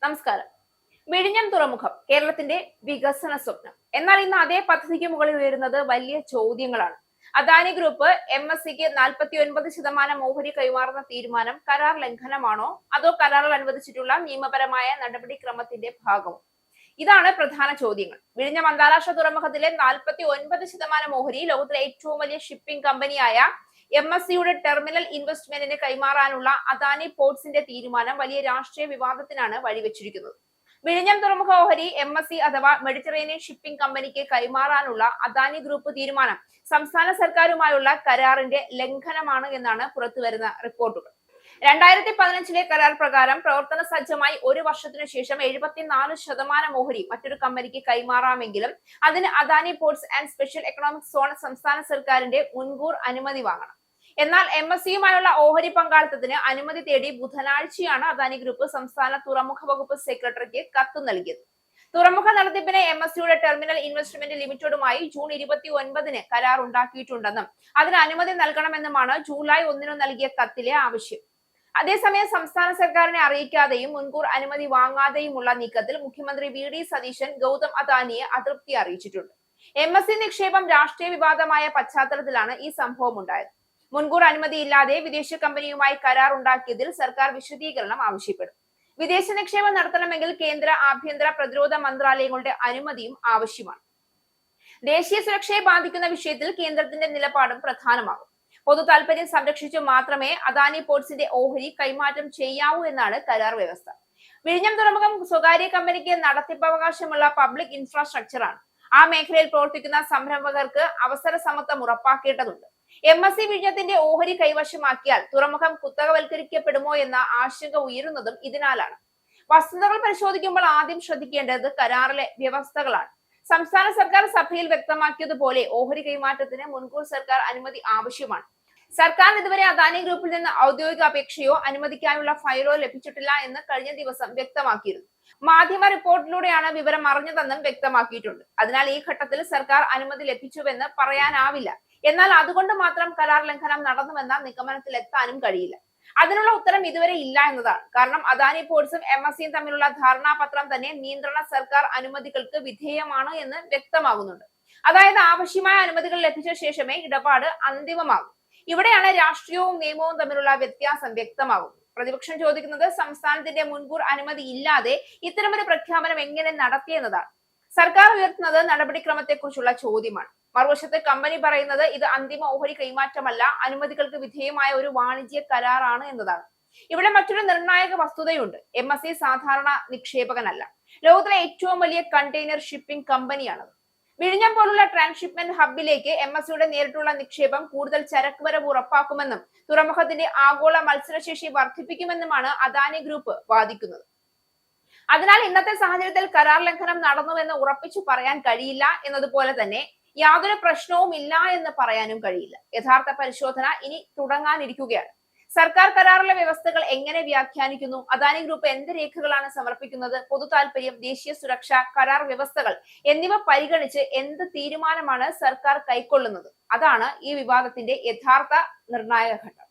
നമസ്കാരം. വിഴിഞ്ഞം തുറമുഖം കേരളത്തിന്റെ വികസന സ്വപ്നം. എന്നാൽ ഇന്ന് അതേ പദ്ധതിക്ക് മുകളിൽ ഉയരുന്നത് വലിയ ചോദ്യങ്ങളാണ്. അദാനി ഗ്രൂപ്പ് MSCക്ക് 49% ഓഹരി കൈമാറുന്ന തീരുമാനം കരാർ ലംഘനമാണോ, അതോ കരാറിൽ അനുവദിച്ചിട്ടുള്ള നിയമപരമായ നടപടിക്രമത്തിന്റെ ഭാഗമോ? ഇതാണ് പ്രധാന ചോദ്യങ്ങൾ. വിഴിഞ്ഞം അന്താരാഷ്ട്ര തുറമുഖത്തിലെ 49% ഓഹരി ലോകത്തിലെ ഏറ്റവും വലിയ ഷിപ്പിംഗ് കമ്പനിയായ MSCയുടെ ടെർമിനൽ ഇൻവെസ്റ്റ്മെന്റിന് കൈമാറാനുള്ള അദാനി പോർട്സിന്റെ തീരുമാനം വലിയ രാഷ്ട്രീയ വിവാദത്തിനാണ് വഴിവെച്ചിരിക്കുന്നത്. വിഴിഞ്ഞം തുറമുഖ ഓഹരി MSC അഥവാ മെഡിറ്ററേനിയൻ ഷിപ്പിംഗ് കമ്പനിക്ക് കൈമാറാനുള്ള അദാനി ഗ്രൂപ്പ് തീരുമാനം സംസ്ഥാന സർക്കാരുമായുള്ള കരാറിന്റെ ലംഘനമാണ് എന്നാണ് പുറത്തുവരുന്ന റിപ്പോർട്ടുകൾ. 2015 കരാർ പ്രകാരം പ്രവർത്തന സജ്ജമായി ഒരു വർഷത്തിനു ശേഷം 74% ഓഹരി മറ്റൊരു കമ്പനിക്ക് കൈമാറാമെങ്കിലും അതിന് Adani ports and special economic zone സംസ്ഥാന സർക്കാരിന്റെ മുൻകൂർ അനുമതി വാങ്ങണം. എന്നാൽ MSCയുമായുള്ള ഓഹരി പങ്കാളിത്തത്തിന് അനുമതി തേടി ബുധനാഴ്ചയാണ് അദാനി ഗ്രൂപ്പ് സംസ്ഥാന തുറമുഖ വകുപ്പ് സെക്രട്ടറിക്ക് കത്ത് നൽകിയത്. തുറമുഖ നടത്തിപ്പിന് MSCയുടെ ടെർമിനൽ ഇൻവെസ്റ്റ്മെന്റ് ലിമിറ്റഡുമായി ജൂൺ 29 കരാർ ഉണ്ടാക്കിയിട്ടുണ്ടെന്നും അതിന് അനുമതി നൽകണമെന്നുമാണ് ജൂലൈ 1 നൽകിയ കത്തിലെ ആവശ്യം. അതേസമയം സംസ്ഥാന സർക്കാരിനെ അറിയിക്കാതെയും മുൻകൂർ അനുമതി വാങ്ങാതെയുമുള്ള നീക്കത്തിൽ മുഖ്യമന്ത്രി VD സതീശൻ ഗൗതം അദാനിയെ അതൃപ്തി അറിയിച്ചിട്ടുണ്ട്. MSC നിക്ഷേപം രാഷ്ട്രീയ വിവാദമായ പശ്ചാത്തലത്തിലാണ് ഈ സംഭവം ഉണ്ടായത്. മുൻകൂർ അനുമതിയില്ലാതെ വിദേശ കമ്പനിയുമായി കരാർ ഉണ്ടാക്കിയതിൽ സർക്കാർ വിശദീകരണം ആവശ്യപ്പെടും. വിദേശ നിക്ഷേപം നടത്തണമെങ്കിൽ കേന്ദ്ര ആഭ്യന്തര പ്രതിരോധ മന്ത്രാലയങ്ങളുടെ അനുമതിയും ആവശ്യമാണ്. ദേശീയ സുരക്ഷയെ ബാധിക്കുന്ന വിഷയത്തിൽ കേന്ദ്രത്തിന്റെ നിലപാടും പ്രധാനമാകും. പൊതു താൽപര്യം സംരക്ഷിച്ചു മാത്രമേ അദാനി പോർട്സിന്റെ ഓഹരി കൈമാറ്റം ചെയ്യാവൂ എന്നാണ് കരാർ വ്യവസ്ഥ. വിഴിഞ്ഞം തുറമുഖം സ്വകാര്യ കമ്പനിക്ക് നടത്തിപ്പവകാശമുള്ള പബ്ലിക് ഇൻഫ്രാസ്ട്രക്ചറാണ്. ആ മേഖലയിൽ പ്രവർത്തിക്കുന്ന സംരംഭകർക്ക് അവസര സമത്വം ഉറപ്പാക്കേണ്ടതുണ്ട്. MSC വിഴിഞ്ഞത്തിന്റെ ഓഹരി കൈവശമാക്കിയാൽ തുറമുഖം കുത്തകവൽക്കരിക്കപ്പെടുമോ എന്ന ആശങ്ക ഉയരുന്നതും ഇതിനാലാണ്. വസ്തുതകൾ പരിശോധിക്കുമ്പോൾ ആദ്യം ശ്രദ്ധിക്കേണ്ടത് കരാറിലെ വ്യവസ്ഥകളാണ്. സംസ്ഥാന സർക്കാർ സഭയിൽ വ്യക്തമാക്കിയതുപോലെ ഓഹരി കൈമാറ്റത്തിന് മുൻകൂർ സർക്കാർ അനുമതി ആവശ്യമാണ്. സർക്കാർ ഇതുവരെ അദാനി ഗ്രൂപ്പിൽ നിന്ന് ഔദ്യോഗിക അപേക്ഷയോ അനുമതിക്കാനുള്ള ഫയലോ ലഭിച്ചിട്ടില്ല എന്ന് കഴിഞ്ഞ ദിവസം വ്യക്തമാക്കിയിരുന്നു. മാധ്യമ റിപ്പോർട്ടിലൂടെയാണ് വിവരം അറിഞ്ഞതെന്നും വ്യക്തമാക്കിയിട്ടുണ്ട്. അതിനാൽ ഈ ഘട്ടത്തിൽ സർക്കാർ അനുമതി ലഭിച്ചുവെന്ന് പറയാനാവില്ല. എന്നാൽ അതുകൊണ്ട് മാത്രം കരാർ ലംഘനം നടന്നുവെന്ന നിഗമനത്തിലെത്താനും കഴിയില്ല. അതിനുള്ള ഉത്തരം ഇതുവരെ ഇല്ല എന്നതാണ്. കാരണം അദാനി പോർട്സും MSCയും തമ്മിലുള്ള ധാരണാപത്രം തന്നെ നിയന്ത്രണ സർക്കാർ അനുമതികൾക്ക് വിധേയമാണ് എന്ന് വ്യക്തമാകുന്നുണ്ട്. അതായത് ആവശ്യമായ അനുമതികൾ ലഭിച്ച ശേഷമേ ഇടപാട് അന്തിമമാകും. ഇവിടെയാണ് രാഷ്ട്രീയവും നിയമവും തമ്മിലുള്ള വ്യത്യാസം വ്യക്തമാകുന്നത്. പ്രതിപക്ഷം ചോദിക്കുന്നത് സംസ്ഥാനത്തിന്റെ മുൻകൂർ അനുമതി ഇല്ലാതെ ഇത്തരമൊരു പ്രഖ്യാപനം എങ്ങനെ നടത്തിയെന്നതാണ്. സർക്കാർ ഉയർത്തുന്നത് നടപടിക്രമത്തെക്കുറിച്ചുള്ള ചോദ്യമാണ്. മറുവശത്ത് കമ്പനി പറയുന്നത് ഇത് അന്തിമ ഓഹരി കൈമാറ്റമല്ല, അനുമതികൾക്ക് വിധേയമായ ഒരു വാണിജ്യ കരാറാണ് എന്നതാണ്. ഇവിടെ മറ്റൊരു നിർണായക വസ്തുതയുണ്ട്. MSC സാധാരണ നിക്ഷേപകനല്ല. ലോകത്തിലെ ഏറ്റവും വലിയ കണ്ടെയ്നർ ഷിപ്പിംഗ് കമ്പനിയാണത്. വിഴിഞ്ഞം പോലുള്ള ട്രാൻസ്ഷിപ്മെന്റ് ഹബിലേക്ക് MSCയുടെ നേരിട്ടുള്ള നിക്ഷേപം കൂടുതൽ ചരക്ക് വരവ് ഉറപ്പാക്കുമെന്നും തുറമുഖത്തിന്റെ ആഗോള മത്സരശേഷി വർദ്ധിപ്പിക്കുമെന്നുമാണ് അദാനി ഗ്രൂപ്പ് വാദിക്കുന്നത്. അതിനാൽ ഇന്നത്തെ സാഹചര്യത്തിൽ കരാർ ലംഘനം നടന്നുവെന്ന് ഉറപ്പിച്ചു പറയാൻ കഴിയില്ല എന്നതുപോലെ തന്നെ യാതൊരു പ്രശ്നവും ഇല്ല എന്ന് പറയാനും കഴിയില്ല. യഥാർത്ഥ പരിശോധന ഇനി തുടങ്ങാനിരിക്കുകയാണ്. സർക്കാർ കരാറിലെ വ്യവസ്ഥകൾ എങ്ങനെ വ്യാഖ്യാനിക്കുന്നു, അദാനി ഗ്രൂപ്പ് എന്ത് രേഖകളാണ് സമർപ്പിക്കുന്നത്, പൊതു താൽപര്യം, ദേശീയ സുരക്ഷ, കരാർ വ്യവസ്ഥകൾ എന്നിവ പരിഗണിച്ച് എന്ത് തീരുമാനമാണ് സർക്കാർ കൈക്കൊള്ളുന്നത്, അതാണ് ഈ വിവാദത്തിന്റെ യഥാർത്ഥ നിർണായക ഘട്ടം.